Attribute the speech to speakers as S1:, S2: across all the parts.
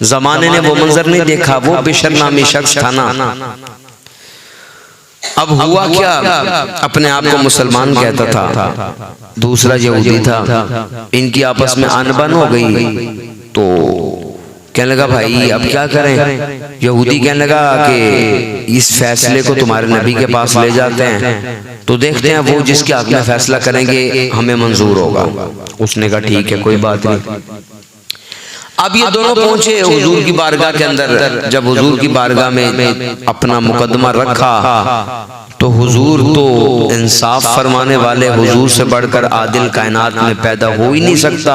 S1: जमाने ने वो मंजर नहीं देखा, वो बिशर नामी शख्स था ना। अब हुआ क्या, अपने आप को मुसलमान कहता था, दूसरा यहूदी था, इनकी आपस में अनबन हो गई। तो कहने लगा भाई अब क्या करें। यहूदी कहने लगा कि इस फैसले को तुम्हारे नबी के पास ले जाते हैं तो देखते हैं वो जिसके हक में फैसला करेंगे हमें मंजूर होगा। उसने कहा ठीक है कोई बात नहीं। अब ये दोनों पहुंचे हुजूर की बारगाह के अंदर। जब हुजूर की बारगाह में अपना मुकदमा रखा तो हुजूर तो इंसाफ फरमाने वाले, हुजूर से बढ़कर आदिल कायनात में पैदा हो ही नहीं सकता।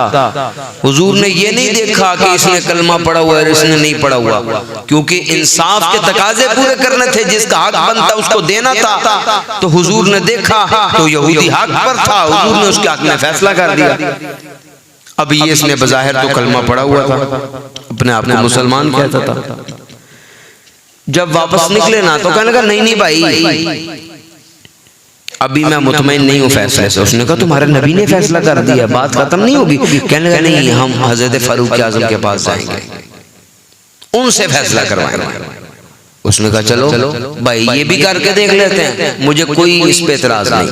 S1: हुजूर ने ये नहीं देखा कि इसने कलमा पढ़ा हुआ है इसने नहीं पढ़ा हुआ, क्योंकि इंसाफ के तकाजे पूरे करने थे, जिसका हक बनता उसको देना था। तो हुजूर ने देखा तो यहूदी हक पर था, हुजूर ने उसके हक में फैसला कर दिया। अब ये इसने बज़ाहिर तो कलमा पढ़ा हुआ था, अपने आप को मुसलमान कहता था। जब वापस निकले ना तो कहने लगा नहीं भाई अभी मैं मुतमईन नहीं हूँ फैसले से। उसने कहा तुम्हारे नबी ने फैसला कर दिया, बात खत्म नहीं होगी। कहने लगा नहीं, हम हजरत फारूक आज़म के पास जाएंगे, उनसे फैसला करवाएंगे। उसने कहा चलो भाई ये भी करके देख लेते हैं, मुझे कोई इस पे एतराज नहीं।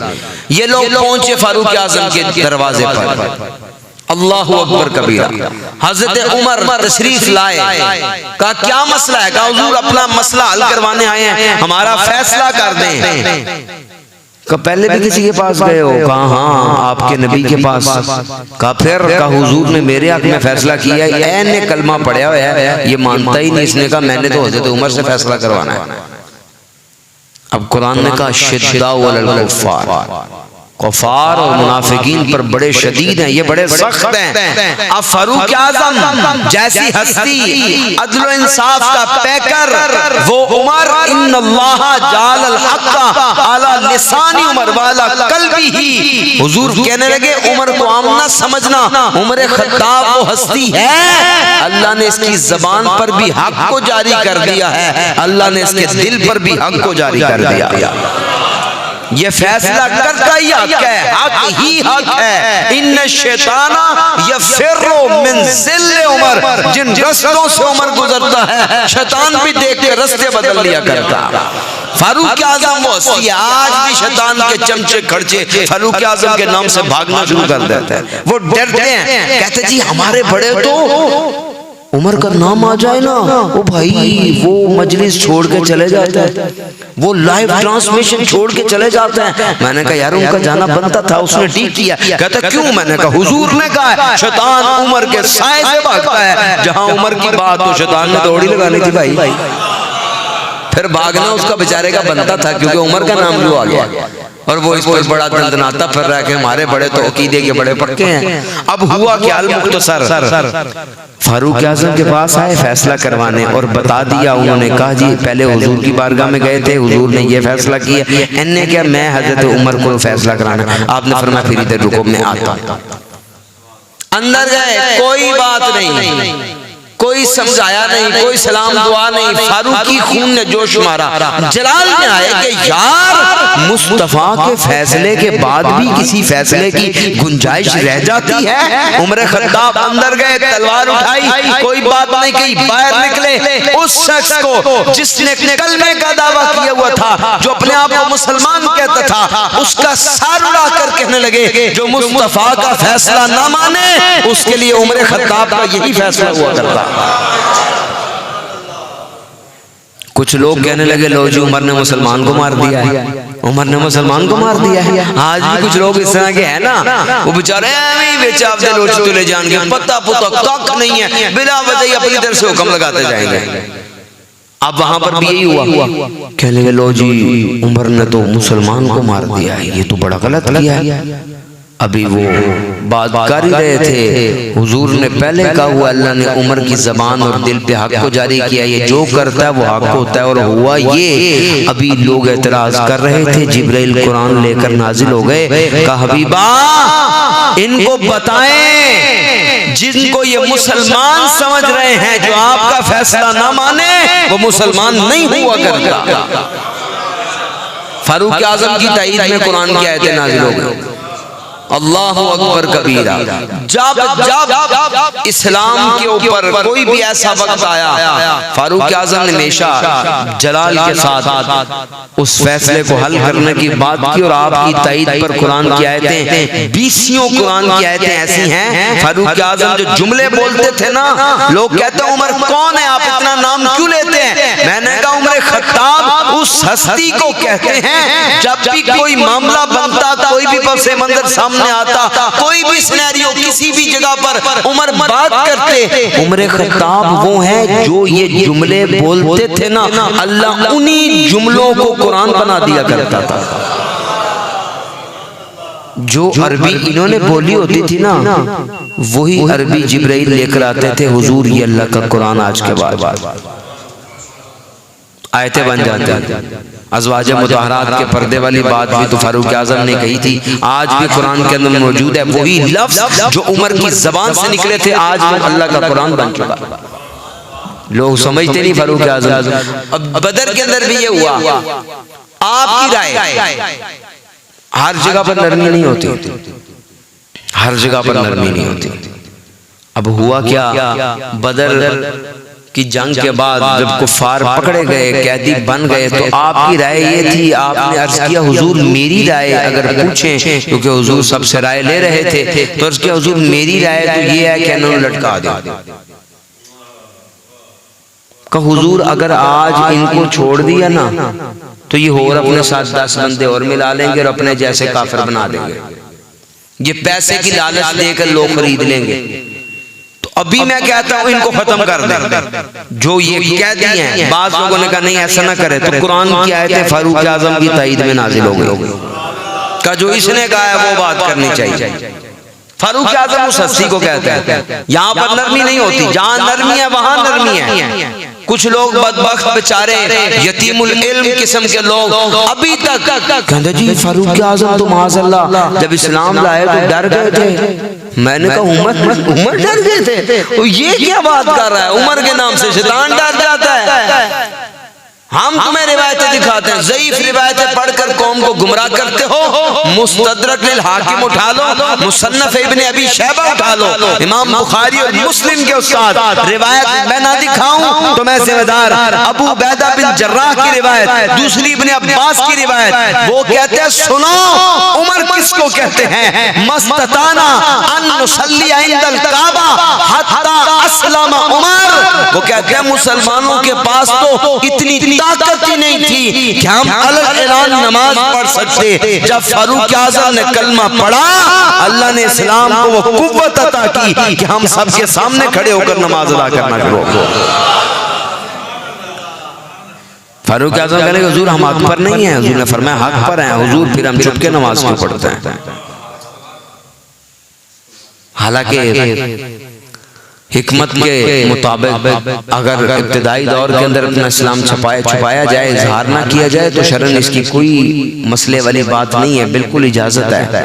S1: ये लोग पहुंचे फारूक आज़म के दरवाजे पर, अल्लाहु अकबर कबीरा। हजरत उमर तशरीफ लाए, कहा क्या मसला है। कहा हुजूर अपना मसला हल करवाने आए हैं, हमारा फैसला कर दें। कहा पहले भी किसी के पास गए हो। कहा हाँ आपके नबी के पास। कहा फिर। कहा हुजूर ने मेरे हक में फैसला किया है, ऐने कलमा पढ़ा हुआ है, ये मानता ही नहीं। इसने कहा मैंने तो हजरत उमर से फैसला करवाना है। अब कुरान ने कहा शिद्दाउ अलल कुफ्फार, कुफार और मुनाफिकीन पर बड़े शदीद हैं, ये बड़े सख्त हैं। अब फारूक आज़म जैसी हस्ती, अदल इंसाफ का पैकर वो उमर, इन्नल्लाह जालल हक़्क़ अला लिसानी उमर वाला क़ल्बिही। हुजूर कहने लगे उमर को आम ना समझना, उमर खत्ताब वो हस्ती है, अल्लाह ने इसकी ज़बान पर भी हक को जारी कर दिया है, अल्लाह ने इसके दिल पर भी हक को जारी कर दिया। ये फैसला करता ही हक है, हक ही हक है। इन्ने शैताना यफिर्रु मिन ज़िल्ल उमर, जिन रस्तों से उमर गुजरता है शैतान भी देख के रास्ते बदल लिया करता। फारूक आज़म वो हस्ती है, आज भी शैतान के चमचे खर्चे फारूक आज़म के नाम से भागना शुरू कर देते हैं। वो डरते हैं, कहते जी हमारे बड़े तो उमर का नाम आ जाए ना, ओ भाई वो मजलिस छोड़ के चले जाते हैं, वो लाइव ट्रांसमिशन छोड़ के चले जाते हैं। मैंने कहा यार उनका जाना बनता था, उसने ठीक किया। कहता क्यों? मैंने कहा हुजूर ने कहा शैतान उमर के साए से भागता है। जहां उमर की बात तो शैतान ने दौड़ी लगानी थी भाई, फिर भागना उसका बेचारे का बनता था, क्योंकि उमर का नाम जो आ गया और वो इस पर बड़ा दंदनाता फिर रहा कि हमारे बड़े तो अकीदे के बड़े पक्के हैं। अब हुआ क्या, अल-मुख्तसर फारूक आज़म के पास आए फैसला करवाने और बता दिया। उन्होंने कहा जी पहले हुजूर की बारगाह में गए थे, हुजूर ने ये फैसला किया। इन्ने क्या मैं हजरत उमर को फैसला कराना। आपने फरमाया फिर इधर रुको मैं आता। अंदर गए, कोई बात नहीं, कोई समझाया नहीं, कोई सलाम दुआ नहीं। फारूक की खून ने जोश मारा, जलाल में आए कि यार मुस्तफा के फैसले के बाद भी किसी फैसले की गुंजाइश रह जाती है। उमर खत्ताब अंदर गए, तलवार उठाई, कोई बात नहीं कही, बाहर निकले। उस शख्स को जिसने कलमे का दावा किया हुआ था, जो अपने आप को मुसलमान कहता था, उसका सार उड़ा कर कहने लगे जो मुस्तफा का फैसला ना माने उसके लिए उमर खत्ताब का यही फैसला हुआ करता। कुछ लोग कहने लगे लो जी उमर ने मुसलमान को मार दिया है, उमर ने मुसलमान को मार दिया है। आज भी कुछ लोग इस तरह के हैं ना, वो बेचारे बेचारे लोच तुले जान के पता पुता कख नहीं है, बिना वजह अपनी तरफ से हुक्म लगाते जाएंगे। अब वहां पर भी यही हुआ, कहने लगे लो जी उमर ने तो मुसलमान को मार दिया है, ये तो बड़ा गलत किया है। अभी वो बात कर ही रहे थे, हुजूर ने पहले कहा हुआ अल्लाह ने उमर की ज़बान और दिल पे हक को जारी किया, ये जो करता है वो हक होता है। और हुआ ये, अभी लोग एतराज कर रहे थे, जिब्राइल कुरान लेकर नाजिल हो गए। कहा हबीबा इनको बताएं जिनको ये मुसलमान समझ रहे हैं, जो आपका फैसला ना माने वो मुसलमान नहीं हुआ करता। फारूक आज़म की ताईद में कुरान की आयतें नाजिल हो गई। अल्लाहु अकबर कबीरा। जब जब इस्लाम के ऊपर कोई भी ऐसा वक्त आया, फारूक आजम ने हमेशा जलाल के साथ उस फैसले को हल करने की बात की और आपकी ताईद पर कुरान की आयतें, 20 कुरान की आयतें ऐसी हैं। फारूक आजम जो जुमले बोलते थे ना, लोग कहते हैं उमर कौन है, आप इतना नाम क्यों लेते हैं? मैंने कहा उमर खत्ताब उस हस्ती को कहते हैं जब भी कोई मामला बनता, कोई भी पस मंजर सामने आता, कोई भी सिनेरियो किसी भी जगह पर उमर बात करते, उमर खत्ताब वो है जो ये जुमले बोलते थे ना, अल्लाह उन्हीं जुमलों को कुरान बना दिया करता था। जो अरबी इन्होंने बोली होती थी ना, वही अरबी जिब्राइल लेकर आते थे, हुजूर ये अल्लाह का कुरान आज के बाद आयतें बन जाती हैं। अज़वाज मुतहरात के पर्दे वाली बात भी तो फारूक आज़म ने कही थी, आज भी कुरान के अंदर मौजूद है। वही लफ्ज़ जो उमर की ज़बान से निकले थे, आज भी अल्लाह का कुरान बन चुका। लोग समझते नहीं फारूक आज़म। अब बदर के अंदर भी ये हुआ, आपकी राय हर जगह पर नरमी नहीं होती, हर जगह पर नरमी नहीं होती। अब हुआ क्या, बदर की जंग के बाद जब कुफार पकड़े गए, कैदी बन गए, तो आपकी राय ये थी, आपने अर्ज किया हुजूर मेरी राय अगर पूछें, क्योंकि हुजूर सबसे राय ले रहे थे, तो अर्ज किया हुजूर मेरी राय तो ये है कि इन्होंने लटका दो। का हुजूर अगर आज इनको छोड़ दिया ना, तो ये और अपने साथ 10 बंदे और मिला लेंगे और अपने जैसे काफिर बना देंगे। ये पैसे की लालच देकर लोग खरीद लेंगे। तो अभी मैं कहता हूं इनको खत्म कर दे, जो ये कैदी हैं। बाज़ लोगों ने कहा नहीं ऐसा ना करे, तो कुरान की आयतें फारूक आज़म की ताईद में नाजिल हो गई का जो इसने कहा है वो बात करनी चाहिए। फारूक आज़म उस हस्ती को कहते हैं। यहाँ पर नरमी नहीं होती, जहाँ नरमी है वहां नरमी है। कुछ लोग बदबख्त बेचारे यतीमुल इल्म किस्म के लोग अभी तक कहते जी फारूक आज़म तो माज़अल्लाह जब इस्लाम लाए तो डर गए थे। मैंने कहा उमर डर गए थे? तो ये क्या बात कर रहा है, उमर के नाम से शैतान डर जाता है। हम तुम्हें रिवायतें दिखाते हैं, ज़ईफ रिवायतें पढ़कर कौम को गुमराह करते हो। मुस्तदरक लिल हाकिम उठा लो, मुसन्नफ इब्ने अबी शैबा उठा लो, इमाम बुखारी और मुस्लिम के उस्ताद रिवायत मैं ना दिखाऊं तो मैं जिम्मेदार। अबू उबैदा बिन जर्राह की रिवायत, दूसरी इब्ने अब्बास की रिवायत, वो कहते हैं सुनो उमर किसको कहते हैं, मस्तताना अन नुसल्ली इंदल काबा हत्ता अस्लम उमर। वो कहते हैं मुसलमानों के पास तो इतनी ताकत ही नहीं थी कि हम अलग ऐलान नमाज पढ़ सकते। जब फारूक आज़म ने कलमा पढ़ा, अल्लाह ने इस्लाम को वो कुव्वत अता की कि हम सबके सामने खड़े होकर नमाज अदा करना शुरू हो। फारूक आज़म कहने हुजूर हम हक पर नहीं है। हुजूर ने फरमाया हक पर हैं हुजूर, फिर हम चुप के नमाज क्यों पढ़ते हैं। हालांकि हिकमत के मुताबिक अगर इब्तिदाई दौर के अंदर अपना इस्लाम छुपाया जाए, इजहार ना किया जाए, तो शरन इसकी कोई मसले वाली बात नहीं है, बिल्कुल इजाजत है।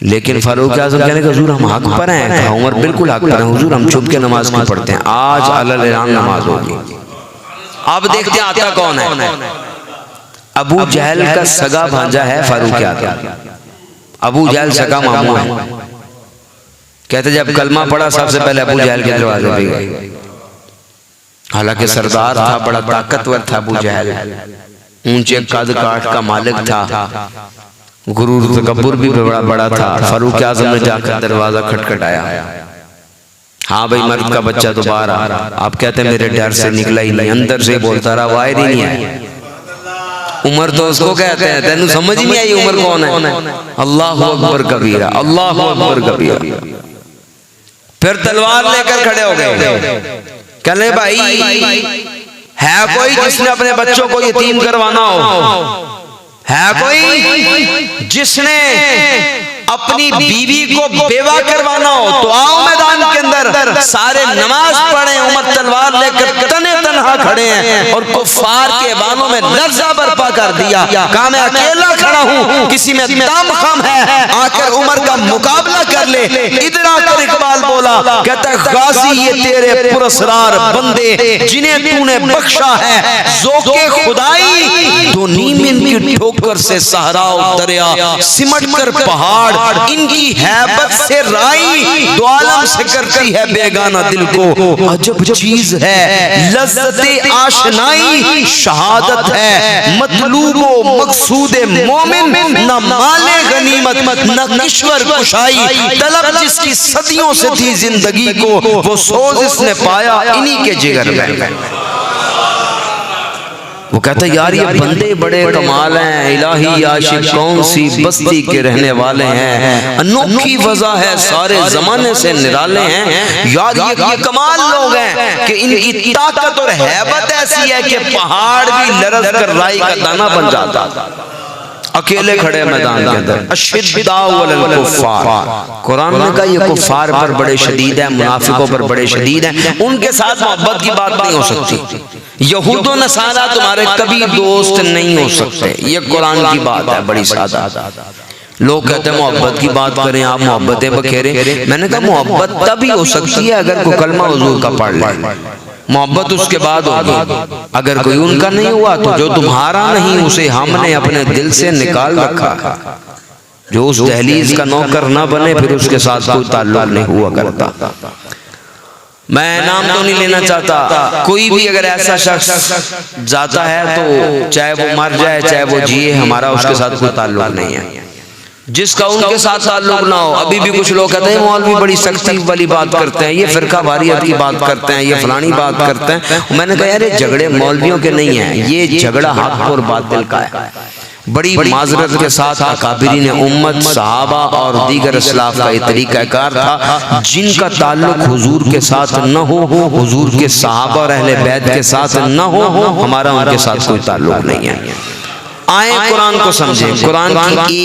S1: लेकिन फारूक आज़म कहने का हुजूर हम हक पर हैं, उमर बिल्कुल हक पर हैं हुजूर, हम छुप के नमाज क्यों पढ़ते हैं। आज अलल ऐलान नमाज होगी। अब देखते हैं आता कौन है। अबू जहल का सगा भांजा है फारूक आज़म। अबू जहल सगा मामू है। कहते जब कलमा पड़ा सबसे पहले अबू जहल के दरवाजे पे गए। हालांकि सरदार था, बड़ा ताकतवर था अबू जहल, ऊंचे कद काठ का मालिक था, गुरूर तकब्बुर भी बड़ा बड़ा था। फारूक आज़म ने जाकर दरवाजा खटखटाया। हाँ भाई मर्द का बच्चा तो बाहर आ रहा। आप कहते मेरे डर से निकला ही नहीं, अंदर से बोलता रहा, वायर ही नहीं है। उमर तो उसको कहते हैं, तेनू समझ ही नहीं आई उमर कौन है। अल्लाहु अकबर कबीरा, अल्लाहु अकबर कबीरा। फिर तलवार लेकर खड़े हो गए। कहने भाई है कोई जिसने अपने बच्चों को यतीम करवाना हो, है कोई जिसने अपनी बीवी को बेवा करवाना हो, तो आओ मैदान के अंदर सारे नमाज पढ़े। उमर तलवार लेकर तने तनहा खड़े हैं और कुफ्फार के बानों में लर्जा बर्पा कर दिया। कहा मैं अकेला खड़ा हूँ, किसी में दम खम है, आकर उमर का मुकाबला कर ले। इधर आकर इकबाल बोला, कहता है गाजी ये तेरे पुरस्कार बंदे जिन्हें तूने बख्शा है ज़ोक़े खुदाई, तो नीम इनकी ठोकर से सहरा दरिया सिमट कर पहाड़, इनकी हैबत से राई दो आलम से करती है बेगाना दिल को। अजब चीज है लज़्ज़ते आशनाई, शहादत है मतलूबो मकसूदे मोमिन, न माले गनीमत न किश्वर कुशाई, तलब जिसकी सदियों से थी जिंदगी को, वो सोज इसने पाया इन्हीं के जिगर में। वो कहता है यार ये बंदे बड़े कमाल हैं, इलाही आशिक कौन सी बस्ती के रहने वाले हैं, अनोखी वजह है सारे जमाने से निराले हैं। यार ये कमाल लोग हैं कि इनकी ताकत और हैबत ऐसी है कि पहाड़ भी लरज़ कर राई का दाना बन जाता। अकेले खड़े मैदान के अंदर, अशिद्दाउ अलल कुफ्फार, कुरान ने कहा ये कुफ्फार पर बड़े शदीद है, मुनाफिकों पर बड़े शदीद हैं, उनके साथ मोहब्बत की बात नहीं हो सकती। यहूद और नसारा तुम्हारे कभी दोस्त नहीं हो सकते, ये कुरान की बात है, बड़ी सादा। लोग कहते हैं मोहब्बत की बात करें, आप मोहब्बतें बखेरे। मैंने कहा मोहब्बत तभी हो सकती है अगर कोई कलमा हुजूर का पढ़ ले, मोहब्बत उसके बाद होगी। अगर कोई उनका नहीं हुआ तो जो तुम्हारा नहीं उसे हमने अपने दिल से निकाल रखा। जो उस दहलीज का नौकर ना बने फिर उसके साथ कोई ताल्लुक नहीं हुआ करता। मैं नाम तो नहीं लेना चाहता, कोई भी अगर ऐसा शख्स जाता है तो चाहे वो मर जाए चाहे वो जिए, हमारा उसके साथ कोई ताल्लुक नहीं है। जिसका उनके साथ ताल्लुक ना हो, अभी भी कुछ लोग कहते हैं मौलवी बड़ी सख्ती वाली बात करते हैं, ये फिरका वारियत की बात करते हैं, ये फलानी बात करते हैं। मैंने कहा यार ये झगड़े मौलवियों के नहीं है, ये झगड़ा हक और बातिल का है। बड़ी माजरत के साथ अकाबिरीन उम्मत सहाबा और दीगर असलाफ का ये तरीक़ाकार था, जिनका ताल्लुक हुजूर के साथ न हो, हुजूर के सहाबा और अहले बैत के साथ न हो, हमारा उनके साथ कोई ताल्लुक नहीं है। आए कुरान को समझें, कुरान की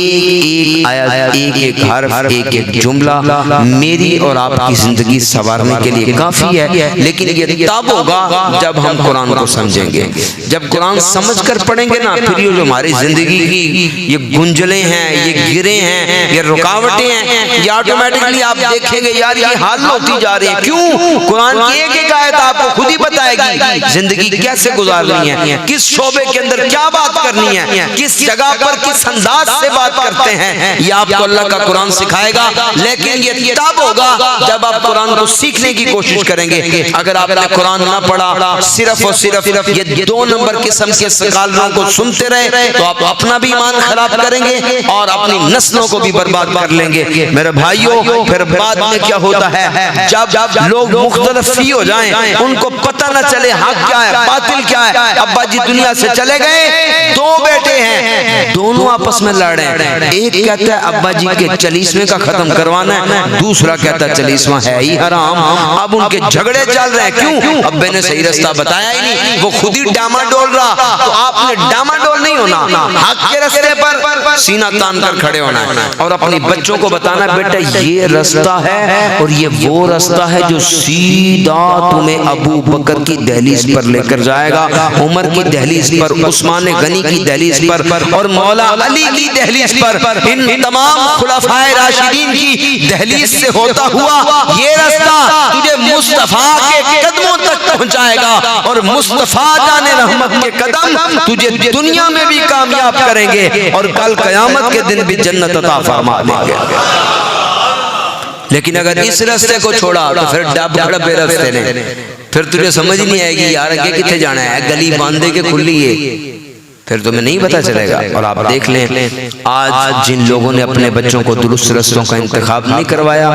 S1: एक आयत, एक हर्फ, एक जुमला मेरी और आपकी जिंदगी संवारने के लिए काफी है। लेकिन ये तब होगा जब हम कुरान को समझेंगे। जब कुरान समझकर पढ़ेंगे ना, फिर ये जो हमारी जिंदगी की ये गुंजले हैं, ये गिरे हैं, ये रुकावटें हैं, ये ऑटोमेटिकली आप देखेंगे यार ये हल होती जा रही है। क्यों? कुरान की एक एक आयत आपको खुद ही बताएगी जिंदगी कैसे गुजारनी है, किस शोबे के अंदर क्या बात करनी है, किस जगह पर किस अंदाज से बात करते हैं, ये आपको अल्लाह का कुरान सिखाएगा। लेकिन ये तब होगा जब आप कुरान को सीखने की कोशिश करेंगे। अगर आपने कुरान ना पढ़ा, सिर्फ और सिर्फ ये 2 नंबर किस्म के स्कॉलरों को सुनते रहे, तो आप अपना भी ईमान खराब करेंगे और अपनी नस्लों को भी बर्बाद कर लेंगे। मेरे भाइयों, फिर बाद में क्या होता है, जब लोग मुख्तलिफ हो जाएं, उनको पता न चले हक क्या है बातिल क्या है। अब्बा जी दुनिया से चले गए, 2 बेटे हैं, दोनों आपस में लड़ रहे हैं। एक कहता है अब्बा जी के 40वें का खत्म करवाना है, दूसरा कहता है 40वां है ही हराम। अब उनके झगड़े चल रहे हैं। क्यों? अब्बे ने सही रास्ता बताया ही नहीं, वो खुद ही डामाडोल रहा। तो आपने डामाडोल नहीं होना, हक के रास्ते पर सीना तान कर खड़े होना है और अपने बच्चों को बताना बेटा ये रास्ता है और ये वो रास्ता है जो सीधा तुम्हें अबू बकर की दहलीज पर लेकर जाएगा, उमर की दहलीज पर, उस्मान गनी की दहलीज पर और मौला अली की दहलीज पर, इन तमाम खुलाफाए राशिदीन की दहलीज से होता हुआ ये रास्ता तुझे मुस्तफा के कदमों तक पहुंचाएगा और मुस्तफा जाने रहमत के कदम तुझे दुनिया में भी कामयाब करेंगे और कल कयामत के दिन भी जन्नत अता फरमा देंगे। लेकिन अगर इस रास्ते को छोड़ा तो फिर डब्बे रास्ते ने, फिर तुझे समझ नहीं आएगी यार आगे कितने जाना है, गली बांधे के खुली है, फिर तुम्हें नहीं पता चलेगा। और आप देख लें आज जिन लोगों ने अपने बच्चों को दुरुस्त रस्तों का इंतखाब नहीं करवाया,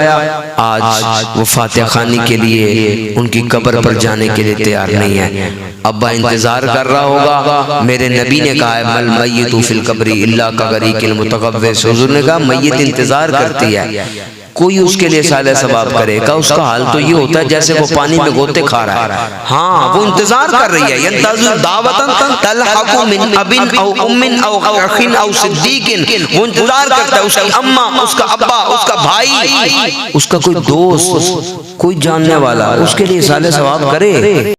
S1: आज वो फातिहा खानी के लिए उनकी कब्र पर जाने के लिए तैयार नहीं है। अब्बा इंतजार कर रहा होगा। मेरे नबी ने कहा है मल मय्यितु फिल कब्री इल्ला कगरीकिल मुतकव्विस, हुजूर ने कहा मैयत इंतजार करती है, कोई उसके लिए साले सवाब करेगा, उसका हाल तो ये होता है जैसे वो पानी में गोते खा रहा है। हाँ वो इंतजार कर रही है, यंतज़िर दावतन तलहक़ु मिन अबिन औ उम्मिन औ अखिन औ सिद्दीकिन, वो इंतजार करता है उसकी अम्मा, उसका अब्बा, उसका भाई, उसका कोई दोस्त, कोई जानने वाला उसके लिए साले सवाब करे।